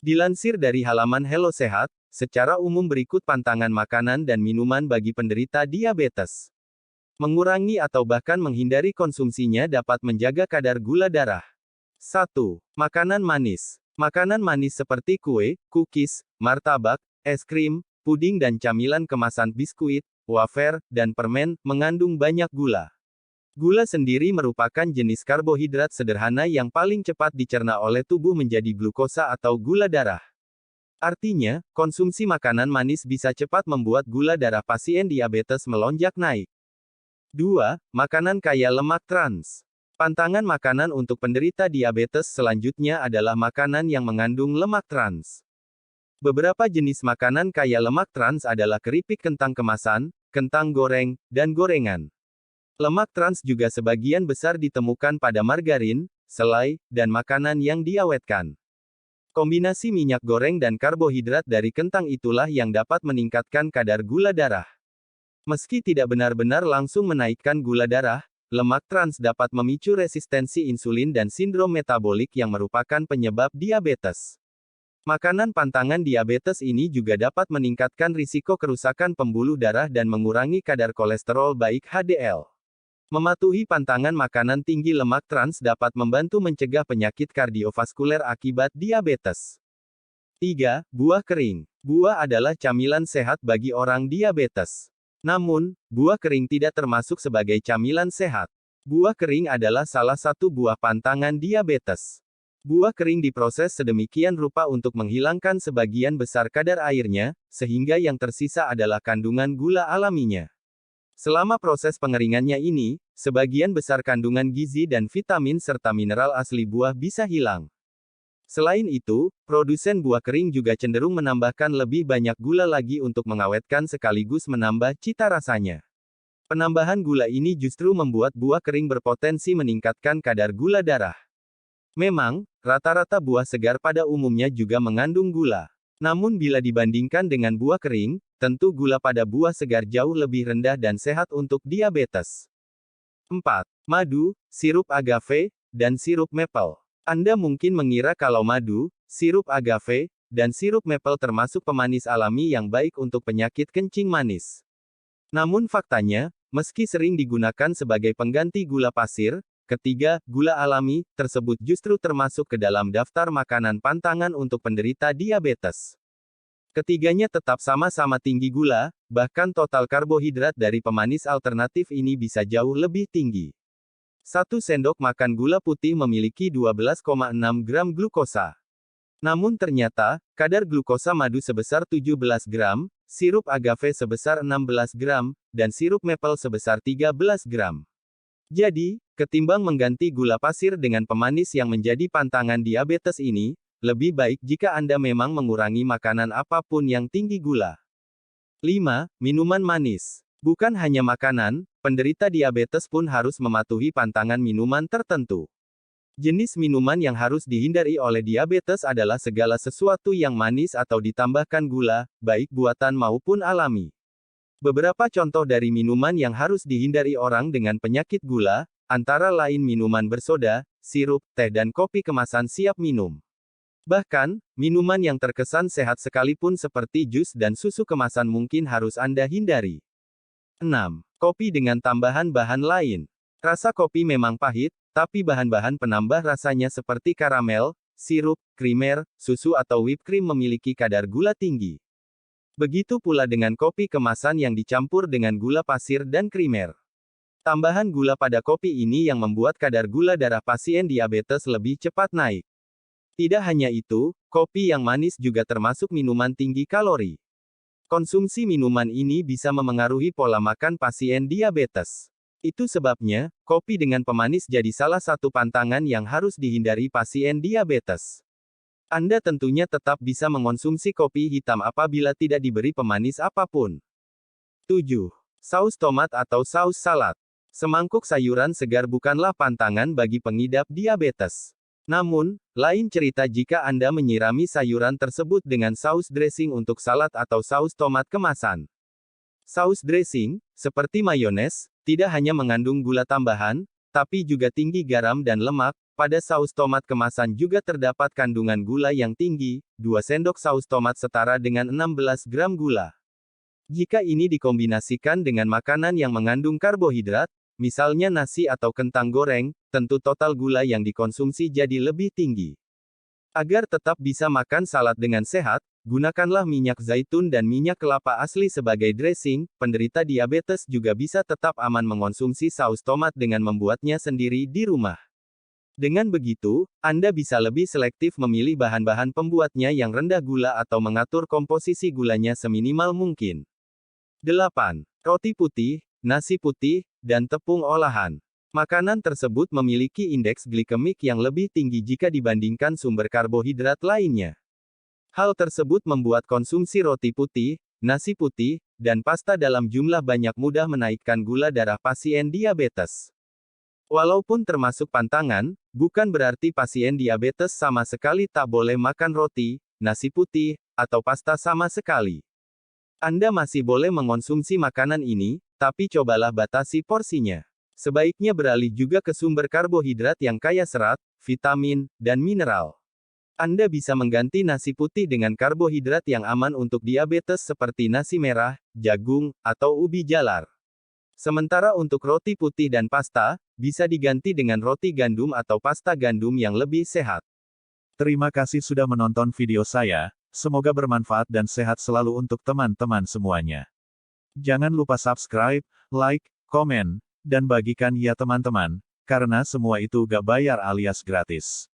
Dilansir dari halaman Hello Sehat, secara umum berikut pantangan makanan dan minuman bagi penderita diabetes. Mengurangi atau bahkan menghindari konsumsinya dapat menjaga kadar gula darah. 1. Makanan manis. Makanan manis seperti kue, cookies, martabak, es krim, puding dan camilan kemasan biskuit, wafer, dan permen, mengandung banyak gula. Gula sendiri merupakan jenis karbohidrat sederhana yang paling cepat dicerna oleh tubuh menjadi glukosa atau gula darah. Artinya, konsumsi makanan manis bisa cepat membuat gula darah pasien diabetes melonjak naik. 2. Makanan kaya lemak trans. Pantangan makanan untuk penderita diabetes selanjutnya adalah makanan yang mengandung lemak trans. Beberapa jenis makanan kaya lemak trans adalah keripik kentang kemasan, kentang goreng, dan gorengan. Lemak trans juga sebagian besar ditemukan pada margarin, selai, dan makanan yang diawetkan. Kombinasi minyak goreng dan karbohidrat dari kentang itulah yang dapat meningkatkan kadar gula darah. Meski tidak benar-benar langsung menaikkan gula darah, lemak trans dapat memicu resistensi insulin dan sindrom metabolik yang merupakan penyebab diabetes. Makanan pantangan diabetes ini juga dapat meningkatkan risiko kerusakan pembuluh darah dan mengurangi kadar kolesterol baik HDL. Mematuhi pantangan makanan tinggi lemak trans dapat membantu mencegah penyakit kardiovaskuler akibat diabetes. 3. Buah kering. Buah adalah camilan sehat bagi orang diabetes. Namun, buah kering tidak termasuk sebagai camilan sehat. Buah kering adalah salah satu buah pantangan diabetes. Buah kering diproses sedemikian rupa untuk menghilangkan sebagian besar kadar airnya, sehingga yang tersisa adalah kandungan gula alaminya. Selama proses pengeringannya ini, sebagian besar kandungan gizi dan vitamin serta mineral asli buah bisa hilang. Selain itu, produsen buah kering juga cenderung menambahkan lebih banyak gula lagi untuk mengawetkan sekaligus menambah cita rasanya. Penambahan gula ini justru membuat buah kering berpotensi meningkatkan kadar gula darah. Memang, rata-rata buah segar pada umumnya juga mengandung gula. Namun bila dibandingkan dengan buah kering, tentu gula pada buah segar jauh lebih rendah dan sehat untuk diabetes. 4. Madu, sirup agave, dan sirup maple. Anda mungkin mengira kalau madu, sirup agave, dan sirup maple termasuk pemanis alami yang baik untuk penyakit kencing manis. Namun faktanya, meski sering digunakan sebagai pengganti gula pasir, ketiga, gula alami, tersebut justru termasuk ke dalam daftar makanan pantangan untuk penderita diabetes. Ketiganya tetap sama-sama tinggi gula, bahkan total karbohidrat dari pemanis alternatif ini bisa jauh lebih tinggi. 1 sendok makan gula putih memiliki 12,6 gram glukosa. Namun ternyata, kadar glukosa madu sebesar 17 gram, sirup agave sebesar 16 gram, dan sirup maple sebesar 13 gram. Jadi, ketimbang mengganti gula pasir dengan pemanis yang menjadi pantangan diabetes ini, lebih baik jika Anda memang mengurangi makanan apapun yang tinggi gula. 5. Minuman manis. Bukan hanya makanan, penderita diabetes pun harus mematuhi pantangan minuman tertentu. Jenis minuman yang harus dihindari oleh diabetes adalah segala sesuatu yang manis atau ditambahkan gula, baik buatan maupun alami. Beberapa contoh dari minuman yang harus dihindari orang dengan penyakit gula, antara lain minuman bersoda, sirup, teh dan kopi kemasan siap minum. Bahkan, minuman yang terkesan sehat sekalipun seperti jus dan susu kemasan mungkin harus Anda hindari. 6. Kopi dengan tambahan bahan lain. Rasa kopi memang pahit, tapi bahan-bahan penambah rasanya seperti karamel, sirup, krimer, susu atau whipped cream memiliki kadar gula tinggi. Begitu pula dengan kopi kemasan yang dicampur dengan gula pasir dan krimer. Tambahan gula pada kopi ini yang membuat kadar gula darah pasien diabetes lebih cepat naik. Tidak hanya itu, kopi yang manis juga termasuk minuman tinggi kalori. Konsumsi minuman ini bisa memengaruhi pola makan pasien diabetes. Itu sebabnya, kopi dengan pemanis jadi salah satu pantangan yang harus dihindari pasien diabetes. Anda tentunya tetap bisa mengonsumsi kopi hitam apabila tidak diberi pemanis apapun. 7. Saus tomat atau saus salad. Semangkuk sayuran segar bukanlah pantangan bagi pengidap diabetes. Namun, lain cerita jika Anda menyirami sayuran tersebut dengan saus dressing untuk salad atau saus tomat kemasan. Saus dressing, seperti mayones, tidak hanya mengandung gula tambahan, tapi juga tinggi garam dan lemak, pada saus tomat kemasan juga terdapat kandungan gula yang tinggi, 2 sendok saus tomat setara dengan 16 gram gula. Jika ini dikombinasikan dengan makanan yang mengandung karbohidrat, misalnya nasi atau kentang goreng, tentu total gula yang dikonsumsi jadi lebih tinggi. Agar tetap bisa makan salad dengan sehat, gunakanlah minyak zaitun dan minyak kelapa asli sebagai dressing. Penderita diabetes juga bisa tetap aman mengonsumsi saus tomat dengan membuatnya sendiri di rumah. Dengan begitu, Anda bisa lebih selektif memilih bahan-bahan pembuatnya yang rendah gula atau mengatur komposisi gulanya seminimal mungkin. 8. Roti putih, nasi putih, dan tepung olahan. Makanan tersebut memiliki indeks glikemik yang lebih tinggi jika dibandingkan sumber karbohidrat lainnya. Hal tersebut membuat konsumsi roti putih, nasi putih, dan pasta dalam jumlah banyak mudah menaikkan gula darah pasien diabetes. Walaupun termasuk pantangan, bukan berarti pasien diabetes sama sekali tak boleh makan roti, nasi putih, atau pasta sama sekali. Anda masih boleh mengonsumsi makanan ini, tapi cobalah batasi porsinya. Sebaiknya beralih juga ke sumber karbohidrat yang kaya serat, vitamin, dan mineral. Anda bisa mengganti nasi putih dengan karbohidrat yang aman untuk diabetes seperti nasi merah, jagung, atau ubi jalar. Sementara untuk roti putih dan pasta, bisa diganti dengan roti gandum atau pasta gandum yang lebih sehat. Terima kasih sudah menonton video saya, semoga bermanfaat dan sehat selalu untuk teman-teman semuanya. Jangan lupa subscribe, like, komen, dan bagikan ya teman-teman, karena semua itu gak bayar alias gratis.